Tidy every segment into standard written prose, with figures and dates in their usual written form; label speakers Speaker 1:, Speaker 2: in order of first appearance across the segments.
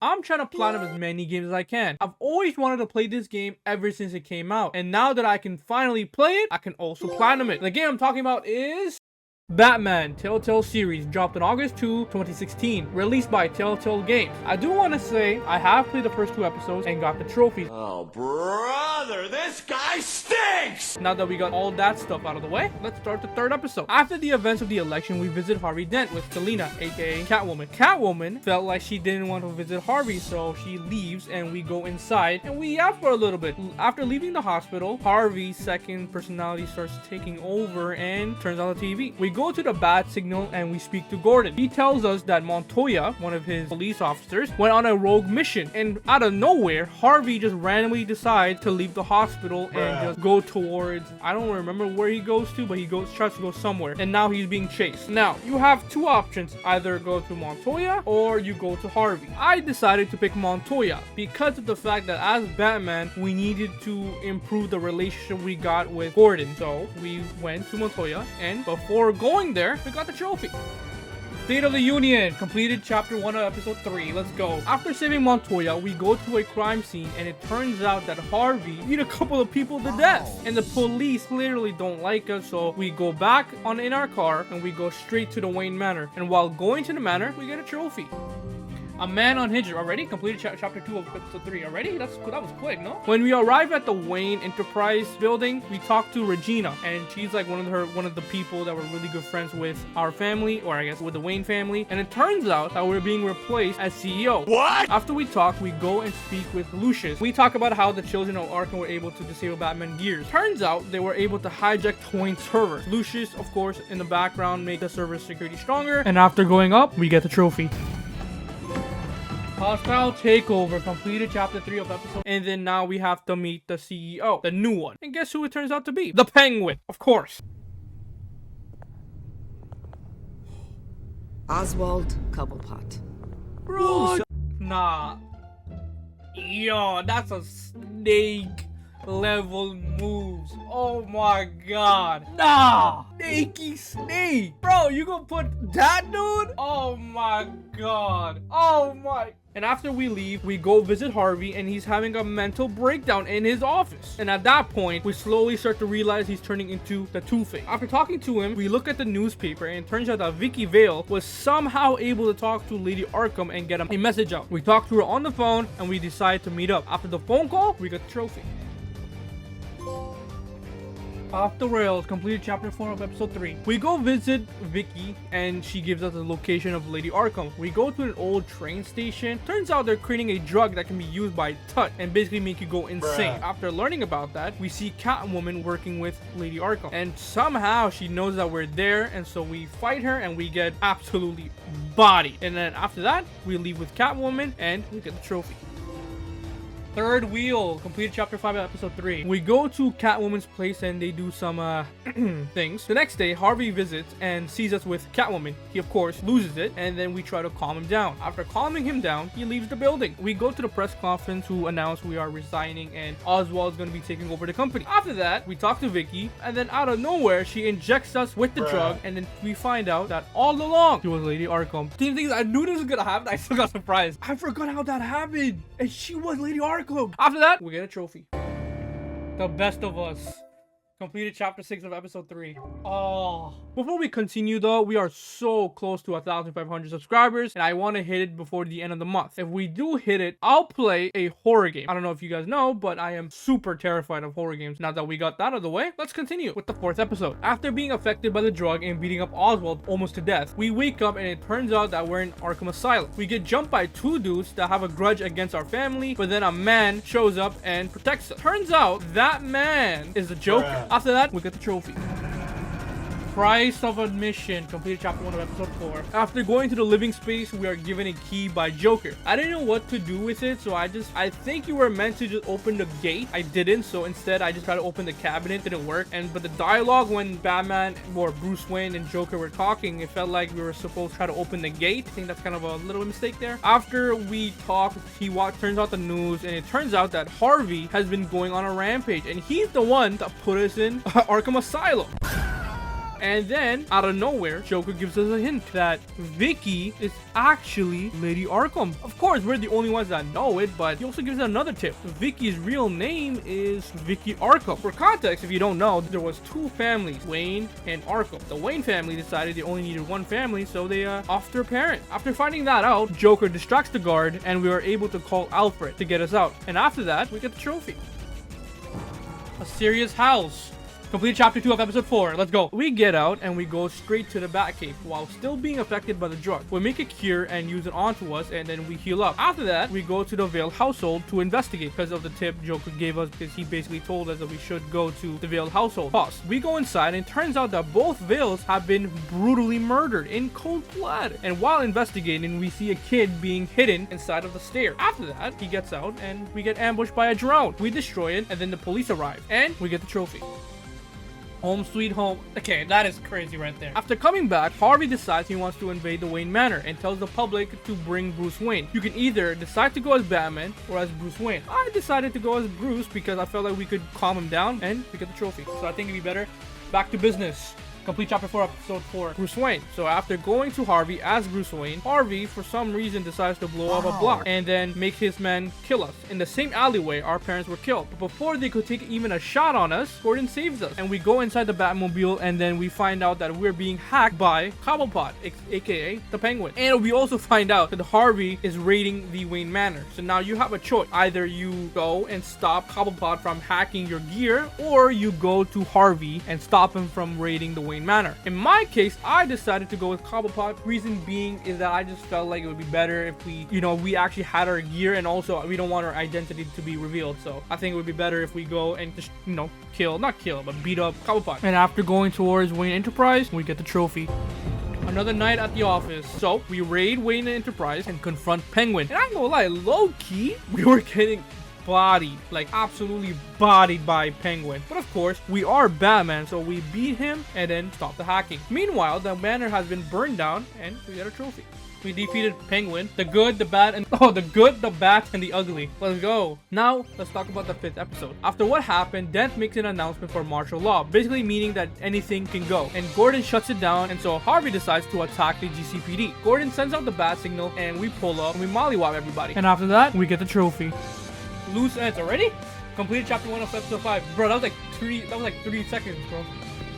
Speaker 1: I'm trying to platinum as many games as I can. I've always wanted to play this game ever since it came out. And now that I can finally play it, I can also platinum it. The game I'm talking about is Batman Telltale series, dropped on August 2, 2016, released by Telltale Games. I do want to say I have played the first 2 episodes and got the trophies.
Speaker 2: Oh, brother, this guy stinks!
Speaker 1: Now that we got all that stuff out of the way, let's start the 3rd episode. After the events of the election, we visit Harvey Dent with Selina, aka Catwoman. Catwoman felt like she didn't want to visit Harvey, so she leaves and we go inside and we yap for a little bit. After leaving the hospital, Harvey's second personality starts taking over and turns on the TV. We go to the bat signal and we speak to Gordon. He tells us that Montoya, one of his police officers, went on a rogue mission, and out of nowhere Harvey just randomly decides to leave the hospital and just go towards, I don't remember where he goes to, but he tries to go somewhere, and now he's being chased. Now you have 2 options, either go to Montoya or you go to Harvey. I decided to pick Montoya because of the fact that as Batman we needed to improve the relationship we got with Gordon, so we went to Montoya, and before going there, we got the trophy. State of the Union, completed chapter 1 of episode 3. Let's go. After saving Montoya, we go to a crime scene and it turns out that Harvey beat a couple of people to death. And the police clearly don't like us, so we go back in our car and we go straight to the Wayne Manor. And while going to the manor, we get a trophy. A Man Unhinged. Already completed chapter 2 of episode 3. Already? That was quick, no? When we arrive at the Wayne Enterprise building, we talk to Regina, and she's like one of the people that were really good friends with our family, or I guess with the Wayne family. And it turns out that we're being replaced as CEO.
Speaker 2: What?
Speaker 1: After we talk, we go and speak with Lucius. We talk about how the children of Arkham were able to disable Batman gears. Turns out they were able to hijack Twain's server. Lucius, of course, in the background, made the server's security stronger. And after going up, we get the trophy. Hostile Takeover, completed chapter 3 of episode, and then now we have to meet the CEO, the new one. And guess who it turns out to be? The Penguin, of course.
Speaker 3: Oswald Cobblepot.
Speaker 1: Bruce. Nah. Yo, that's a snake level moves. Oh my god. Nah. Snaky snake. Bro, you gonna put that dude? Oh my god. Oh my. And after we leave, we go visit Harvey and he's having a mental breakdown in his office. And at that point, we slowly start to realize he's turning into the Two-Face. After talking to him, we look at the newspaper and it turns out that Vicky Vale was somehow able to talk to Lady Arkham and get a message out. We talk to her on the phone and we decide to meet up. After the phone call, we get the trophy. Off the Rails, completed chapter 4 of episode 3. We go visit Vicky and she gives us the location of Lady Arkham. We go to an old train station. Turns out they're creating a drug that can be used by touch and basically make you go insane. After learning about that, we see Catwoman working with Lady Arkham. And somehow she knows that we're there, and so we fight her and we get absolutely bodied. And then after that, we leave with Catwoman and we get the trophy. Third Wheel, completed chapter 5 of episode 3. We go to Catwoman's place and they do some things. The next day, Harvey visits and sees us with Catwoman. He of course loses it, and then we try to calm him down. After calming him down, he leaves the building. We go to the press conference to announce we are resigning and Oswald's going to be taking over the company. After that, we talk to Vicky, and then out of nowhere, she injects us with the drug, and then we find out that all along, she was Lady Arkham. Same things, I knew this was gonna happen. I still got surprised. I forgot how that happened, and she was Lady Arkham. After that, we get a trophy. The Best of Us. Completed chapter 6 of episode 3. Oh. Before we continue though, we are so close to 1,500 subscribers and I want to hit it before the end of the month. If we do hit it, I'll play a horror game. I don't know if you guys know, but I am super terrified of horror games. Now that we got that out of the way, let's continue with the 4th episode. After being affected by the drug and beating up Oswald almost to death, we wake up and it turns out that we're in Arkham Asylum. We get jumped by 2 dudes that have a grudge against our family, but then a man shows up and protects us. Turns out that man is the Joker. After that, we get the trophy. Price of Admission, completed chapter 1 of episode 4. After going to the living space, we are given a key by Joker. I didn't know what to do with it, so I think you were meant to just open the gate. I didn't, so instead I just tried to open the cabinet. Didn't work. But the dialogue when Batman or Bruce Wayne and Joker were talking, it felt like we were supposed to try to open the gate. I think that's kind of a little mistake there. After we talk, he turns out the news, and it turns out that Harvey has been going on a rampage, and he's the one that put us in Arkham Asylum. And then, out of nowhere, Joker gives us a hint that Vicky is actually Lady Arkham. Of course, we're the only ones that know it, but he also gives us another tip. Vicky's real name is Vicky Arkham. For context, if you don't know, there was two families, Wayne and Arkham. The Wayne family decided they only needed one family, so they offed their parent. After finding that out, Joker distracts the guard, and we are able to call Alfred to get us out. And after that, we get the trophy. A serious house. Complete chapter 2 of episode 4. Let's go. We get out and we go straight to the Batcave while still being affected by the drug. We make a cure and use it onto us, and then we heal up. After that, we go to the Veiled household to investigate because of the tip Joker gave us, because he basically told us that we should go to the Veiled household. Pause. We go inside and it turns out that both Veils have been brutally murdered in cold blood. And while investigating, we see a kid being hidden inside of the stair. After that, he gets out and we get ambushed by a drone. We destroy it, and then the police arrive and we get the trophy. Home sweet home. Okay, that is crazy right there. After coming back, Harvey decides he wants to invade the Wayne Manor and tells the public to bring Bruce Wayne. You can either decide to go as Batman or as Bruce Wayne. I decided to go as Bruce because I felt like we could calm him down and we get the trophy. So I think it'd be better. Back to business. Complete chapter 4, episode 4. Bruce Wayne. So after going to Harvey as Bruce Wayne, Harvey for some reason decides to blow up a block and then make his men kill us. In the same alleyway our parents were killed. But before they could take even a shot on us, Gordon saves us. And we go inside the Batmobile, and then we find out that we're being hacked by Cobblepot, aka the Penguin. And we also find out that Harvey is raiding the Wayne Manor. So now you have a choice. Either you go and stop Cobblepot from hacking your gear, or you go to Harvey and stop him from raiding the Wayne Manor. In my case, I decided to go with Cobblepot. Reason being is that I just felt like it would be better if we actually had our gear, and also we don't want our identity to be revealed. So I think it would be better if we go and just, but beat up Cobblepot. And after going towards Wayne Enterprise, we get the trophy. Another night at the office. So we raid Wayne Enterprise and confront Penguin. And I'm gonna lie, low-key, we were getting bodied, like absolutely bodied by Penguin. But of course, we are Batman, so we beat him and then stop the hacking. Meanwhile, the manor has been burned down and we get a trophy. We defeated Penguin, the good, the bad, and the good, the bad, and the ugly. Let's go. Now, let's talk about the 5th episode. After what happened, Dent makes an announcement for martial law, basically meaning that anything can go. And Gordon shuts it down, and so Harvey decides to attack the GCPD. Gordon sends out the bat signal, and we pull up, and we mollywop everybody. And after that, we get the trophy. Loose ends already? Completed chapter 1 of episode 5. Bro, that was like 3 seconds, bro.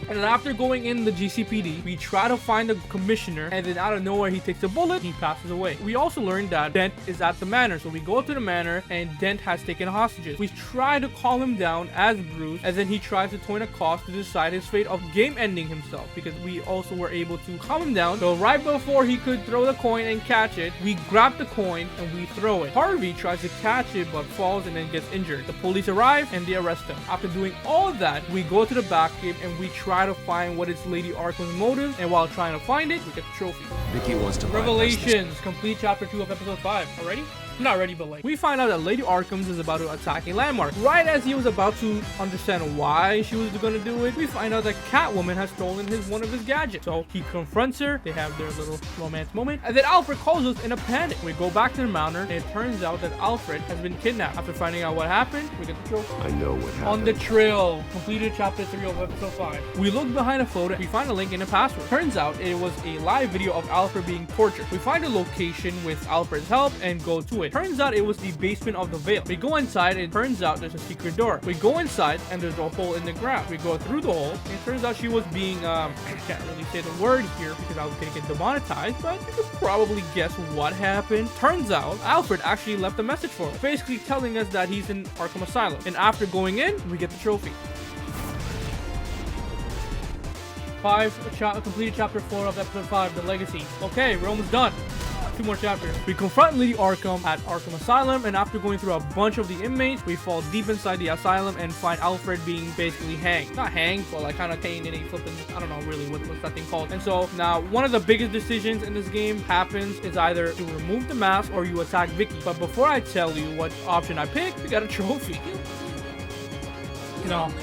Speaker 1: And then after going in the GCPD, we try to find the commissioner, and then out of nowhere he takes a bullet, he passes away. We also learned that Dent is at the manor, so we go to the manor and Dent has taken hostages. We try to calm him down as Bruce, and then he tries to coin a cost to decide his fate of game ending himself, because we also were able to calm him down. So right before he could throw the coin and catch it, we grab the coin and we throw it. Harvey tries to catch it but falls and then gets injured. The police arrive and they arrest him. After doing all of that, we go to the Batcave and we try to find what is Lady Arkham's motive, and while trying to find it, we get the trophy.
Speaker 4: Vicky wants to
Speaker 1: Revelations, complete chapter 2 of episode 5. Already? Not ready, but like, we find out that Lady Arkham is about to attack a landmark. Right as he was about to understand why she was gonna do it, we find out that Catwoman has stolen one of his gadgets. So he confronts her, they have their little romance moment, and then Alfred calls us in a panic. We go back to the manor, and it turns out that Alfred has been kidnapped. After finding out what happened, we get the trophy.
Speaker 4: I know what happened.
Speaker 1: On the Trail, completed chapter 3 of episode 5. We look behind a photo, we find a link and a password. Turns out it was a live video of Alfred being tortured. We find a location with Alfred's help and go to it. Turns out it was the basement of the Veil. We go inside and it turns out there's a secret door. We go inside and there's a hole in the ground. We go through the hole and it turns out she was being, I can't really say the word here because I was gonna get demonetized, but you could probably guess what happened. Turns out Alfred actually left a message for her, basically telling us that he's in Arkham Asylum. And after going in, we get the trophy. Completed chapter 4 of episode 5, The Legacy. Okay, we're almost done. 2 more chapters. We confront Lady Arkham at Arkham Asylum, and after going through a bunch of the inmates, we fall deep inside the asylum and find Alfred being basically hanged. Not hanged, but like kind of hanged in a flipping, I don't know really what's that thing called. And so now one of the biggest decisions in this game happens is either to remove the mask or you attack Vicky. But before I tell you what option I picked, we got a trophy. No.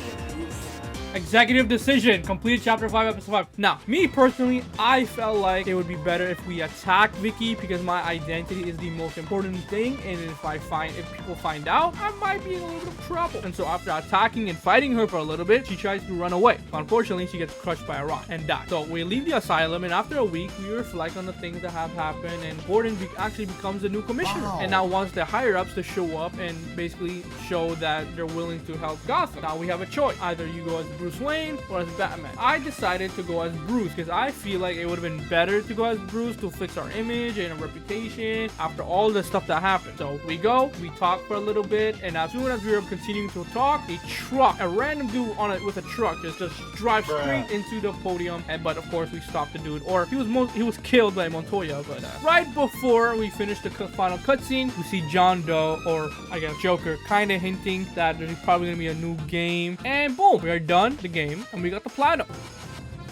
Speaker 1: Executive decision. Complete chapter 5, episode 5. Now, me personally, I felt like it would be better if we attack Vicky because my identity is the most important thing. And if people find out, I might be in a little bit of trouble. And so after attacking and fighting her for a little bit, she tries to run away. Unfortunately, she gets crushed by a rock and dies. So we leave the asylum, and after a week, we reflect on the things that have happened, and Gordon actually becomes the new commissioner. Wow. And now wants the higher-ups to show up and basically show that they're willing to help Gotham. Now we have a choice. Either you go as Bruce Wayne or as Batman. I decided to go as Bruce because I feel like it would have been better to go as Bruce to fix our image and our reputation after all the stuff that happened. So we go, we talk for a little bit, and as soon as we were continuing to talk, a random dude with a truck just drives straight into the podium. But of course we stopped the dude, or he was killed by Montoya. But right before we finished the final cutscene, we see John Doe, or I guess Joker, kind of hinting that there's probably gonna be a new game, and boom, we are done the game, and we got the platinum.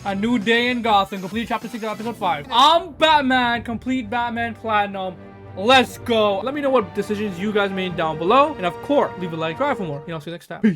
Speaker 1: A new day in Gotham. Complete chapter 6 episode 5. I'm Batman. Complete Batman platinum. Let's go. Let me know what decisions you guys made down below, and of course, leave a like, try for more. See you next time. Peace.